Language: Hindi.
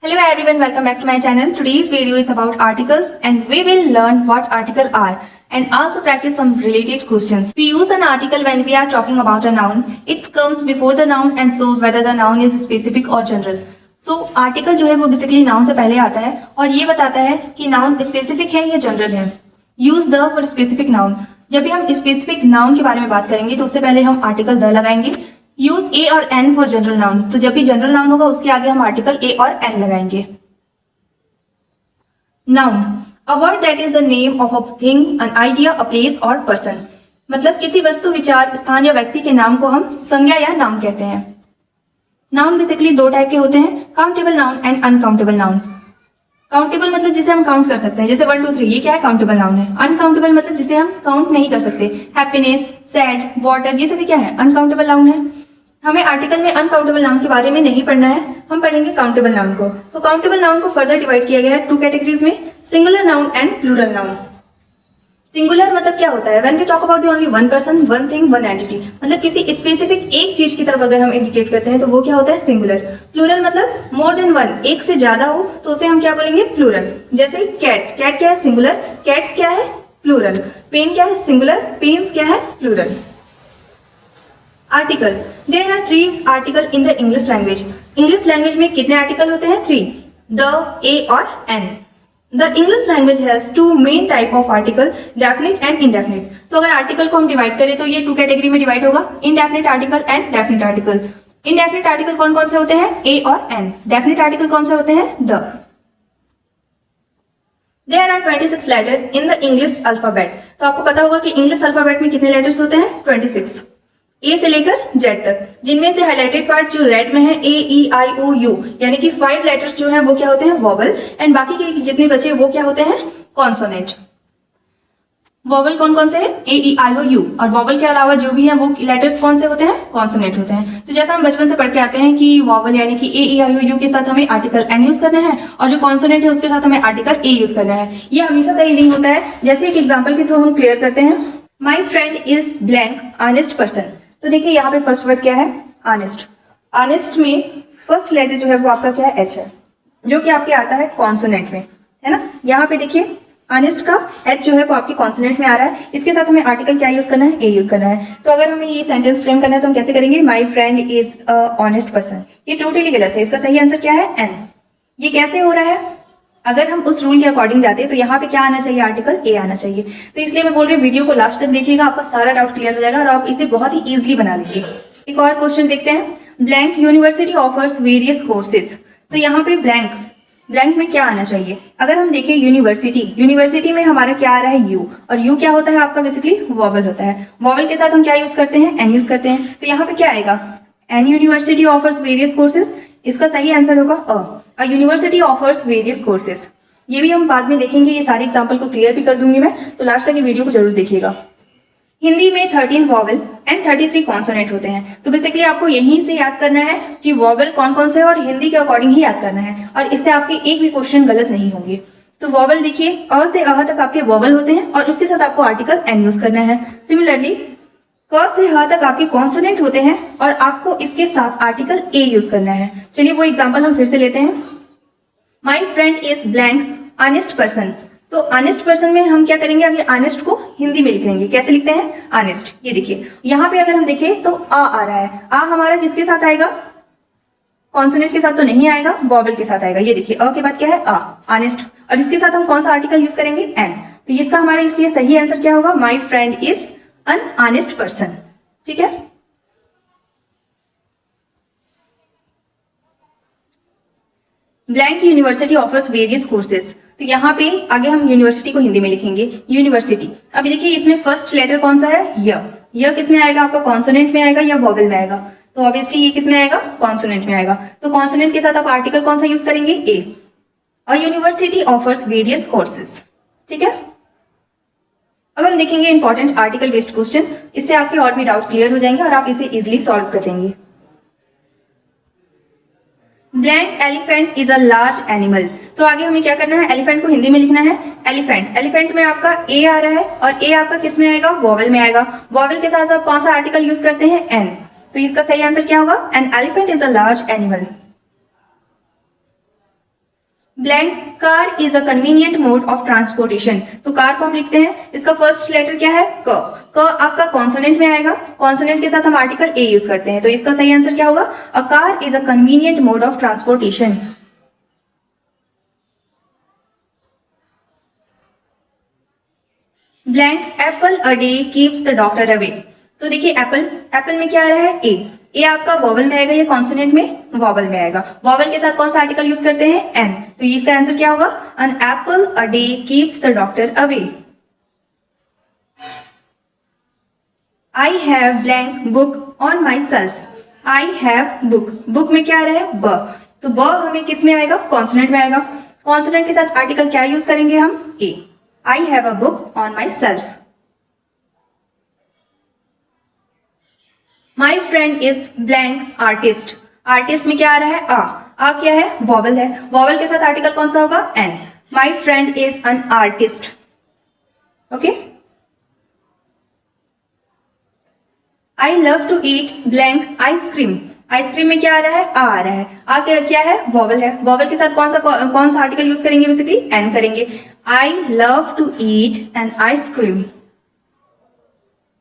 Hello everyone, welcome back to my channel. Today's video is about articles and we will learn what articles are and also practice some related questions. We use an article when we are talking about a noun. It comes before the noun and shows whether the noun is specific or general. So article जो है वो basically noun से पहले आता है और ये बताता है कि noun specific है या general है. Use the for specific noun. जब भी हम specific noun के बारे में बात करेंगे तो उससे पहले हम article the लगाएंगे. यूज ए और एन फॉर जनरल नाउन. तो जब भी जनरल नाउन होगा उसके आगे हम आर्टिकल ए और एन लगाएंगे. Noun, a word that is the name of a thing, an idea, a place और पर्सन. मतलब किसी वस्तु, विचार, स्थान या व्यक्ति के नाम को हम संज्ञा या नाम कहते हैं. नाउन बेसिकली दो टाइप के होते हैं, countable noun and uncountable noun. Countable मतलब जिसे हम काउंट कर सकते हैं, जैसे 1 2 3, ये क्या है, काउंटेबल नाउन है. अनकाउंटेबल मतलब जिसे हम काउंट नहीं कर सकते, हैप्पीनेस, सैड, वाटर, ये सभी क्या है, अनकाउंटेबल नाउन है. हमें आर्टिकल में अनकाउंटेबल नाउन के बारे में नहीं पढ़ना है, हम पढ़ेंगे काउंटेबल नाउन को. तो काउंटेबल नाउन को फर्दर डिवाइड किया गया है 2 कैटेगरीज में, singular noun and plural noun. Singular मतलब क्या होता है, when we talk about the only one person, one thing, one entity. मतलब किसी स्पेसिफिक एक चीज की तरफ अगर हम इंडिकेट करते हैं तो वो क्या होता है, सिंगुलर. प्लूरल मतलब मोर देन वन, एक से ज्यादा हो तो उसे हम क्या बोलेंगे, प्लूरल. जैसे कैट, कैट क्या है, सिंगुलर. कैट्स क्या है, प्लूरल. पेन क्या है, सिंगुलर. पेन्स क्या है, plural. Article, there are 3 article in the English language. English language में कितने आर्टिकल होते हैं, 3. द, ए और an. The English language has 2 main type of article, definite and indefinite. तो अगर आर्टिकल को हम डिवाइड करें तो ये 2 कैटेगरी में डिवाइड होगा, indefinite article and definite article. Indefinite article कौन कौन से होते हैं, ए और एन. डेफिनिट आर्टिकल कौन से होते हैं, the. There are 26 letter in the English alphabet. तो आपको पता होगा कि इंग्लिश अल्फाबेट में कितने लेटर्स होते हैं, 26. ए से लेकर जेड तक, जिनमें से हाईलाइटेड पार्ट जो रेड में है, ए, ई, आई, ओ, यू, यानी कि 5 लेटर्स जो हैं वो क्या होते हैं, वॉवल. एंड बाकी के जितने बचे वो क्या होते हैं, कॉन्सोनेंट. वॉवल कौन कौन से हैं, ए, ई, आई, ओ, यू. और वॉवल के अलावा जो भी है वो लेटर्स कौन से होते हैं, कॉन्सोनेंट होते हैं. तो जैसा हम बचपन से पढ़ के आते हैं कि वॉवल यानी कि ए, ई, आई, ओ, यू के साथ हमें आर्टिकल एन यूज करना है और जो कॉन्सोनेंट है उसके साथ हमें आर्टिकल ए यूज करना है. ये हमेशा सही नहीं होता है. जैसे एक एग्जाम्पल के थ्रू हम क्लियर करते हैं. माई friend is blank honest person. तो देखिए यहाँ पे फर्स्ट वर्ड क्या है, ऑनेस्ट. ऑनेस्ट में फर्स्ट लेटर जो है वो आपका क्या है, एच है, जो कि आपके आता है कॉन्सोनेंट में, है ना. यहाँ पे देखिए ऑनेस्ट का एच जो है वो आपकी कॉन्सोनेंट में आ रहा है. इसके साथ हमें आर्टिकल क्या यूज करना है, ए यूज करना है. तो अगर हमें ये सेंटेंस फ्रेम करना है तो हम कैसे करेंगे, माई friend is a honest person. ये टोटली गलत है. इसका सही आंसर क्या है, एन. ये कैसे हो रहा है, अगर हम उस रूल के अकॉर्डिंग जाते हैं तो यहाँ पे क्या आना चाहिए, आर्टिकल ए आना चाहिए. तो इसलिए मैं बोल रही हूँ वीडियो को लास्ट तक देखिएगा, आपका सारा डाउट क्लियर हो जाएगा और आप इसे बहुत ही इजीली बना लीजिए. एक और क्वेश्चन देखते हैं. Blank university offers various courses. तो यहाँ पे ब्लैंक, ब्लैंक में क्या आना चाहिए, अगर हम देखें यूनिवर्सिटी, यूनिवर्सिटी में हमारा क्या आ रहा है, यू. और यू क्या होता है आपका, बेसिकली वॉवल होता है. वॉवल के साथ हम क्या यूज करते हैं, एन यूज करते हैं. तो यहाँ पे क्या आएगा, an university offers various courses. इसका सही आंसर होगा a university offers various courses. ये भी हम बाद में देखेंगे, ये सारे एग्जाम्पल को क्लियर भी कर दूंगी मैं, तो लास्ट तक ये वीडियो को जरूर देखिएगा. हिंदी में 13 वॉवल एंड 33 कॉन्सोनेंट होते हैं. तो बेसिकली आपको यहीं से याद करना है कि वॉवल कौन कौन से है और हिंदी के अकॉर्डिंग ही याद करना है, और इससे आपके एक भी क्वेश्चन गलत नहीं होंगे. तो वॉवल देखिए, अ से अह तक आपके वॉवल होते हैं और उसके साथ आपको आर्टिकल एन यूज करना है. सिमिलरली क से ह तक आपके कॉन्सोनेंट होते हैं और आपको इसके साथ आर्टिकल ए यूज करना है. चलिए वो एग्जाम्पल हम फिर से लेते हैं. माई friend is blank honest person. तो ऑनेस्ट पर्सन में हम क्या करेंगे, आगे ऑनेस्ट को हिंदी में लिखेंगे. कैसे लिखते हैं, ऑनेस्ट. ये देखिए यहाँ पे अगर हम देखें तो आ रहा है. आ हमारा किसके साथ आएगा, कॉन्सोनेंट के साथ तो नहीं आएगा, वॉवल के साथ आएगा. ये देखिए अ के बाद क्या है, आ, ऑनेस्ट. और इसके साथ हम कौन सा आर्टिकल यूज करेंगे, एन. तो इसका हमारा इसलिए सही आंसर क्या होगा, माई friend is an honest person. ठीक है. Blank university offers various courses. तो यहाँ पे आगे हम यूनिवर्सिटी को हिंदी में लिखेंगे, यूनिवर्सिटी. अभी देखिए इसमें फर्स्ट लेटर कौन सा है, य किस में आएगा, आपका कॉन्सोनेंट में आएगा या वॉवल में आएगा. तो ऑब्वियसली ये किस में आएगा, कॉन्सोनेंट में आएगा. तो कॉन्सोनेंट के साथ आप आर्टिकल कौन सा यूज करेंगे, a. A university offers various courses. ठीक है. अब हम देखेंगे इंपॉर्टेंट आर्टिकल बेस्ड क्वेश्चन. इससे आपके और भी डाउट क्लियर हो जाएंगे और आप इसे इजिली सॉल्व कर लेंगे. Blank elephant is a large animal. तो आगे हमें क्या करना है, एलिफेंट को हिंदी में लिखना है, एलिफेंट. एलिफेंट में आपका ए आ रहा है और ए आपका किस में आएगा, वॉवल में आएगा. वॉवल के साथ आप कौन सा आर्टिकल यूज करते हैं, एन. तो इसका सही आंसर क्या होगा, an elephant is a large animal. Blank car is a convenient mode of transportation. तो कार को हम लिखते हैं, इसका फर्स्ट लेटर क्या है? क आपका कॉन्सोनेंट में आएगा, कॉन्सोनेंट के साथ हम आर्टिकल ए यूज करते हैं, तो इसका सही आंसर क्या होगा? A car is a convenient mode of transportation. Blank Apple a day keeps the doctor away. तो देखिए एप्पल में क्या आ रहा है? ए आपका वॉवल में आएगा या कॉन्सोनेंट में? वॉवल में आएगा। वॉवल के साथ कौन सा आर्टिकल यूज करते हैं? एन। तो ये इसका आंसर क्या होगा? An apple a day keeps the doctor away. I have blank book on my shelf. I have book में क्या आ रहा है? ब। तो ब हमें किस में आएगा? कॉन्सोनेंट में आएगा। कॉन्सोनेंट के साथ आर्टिकल क्या यूज करेंगे हम? A. I have a book on my shelf. My friend is blank artist. Artist में क्या आ रहा है? आ क्या है? वॉवल है। वॉवल के साथ आर्टिकल कौन सा होगा? An. My friend is an artist. Okay. I love to eat blank ice cream. Ice cream में क्या आ रहा है? आ रहा है। क्या है? वॉवल है। वॉवल के साथ कौन सा आर्टिकल यूज करेंगे? बेसिकली एन करेंगे। I love to eat an ice cream.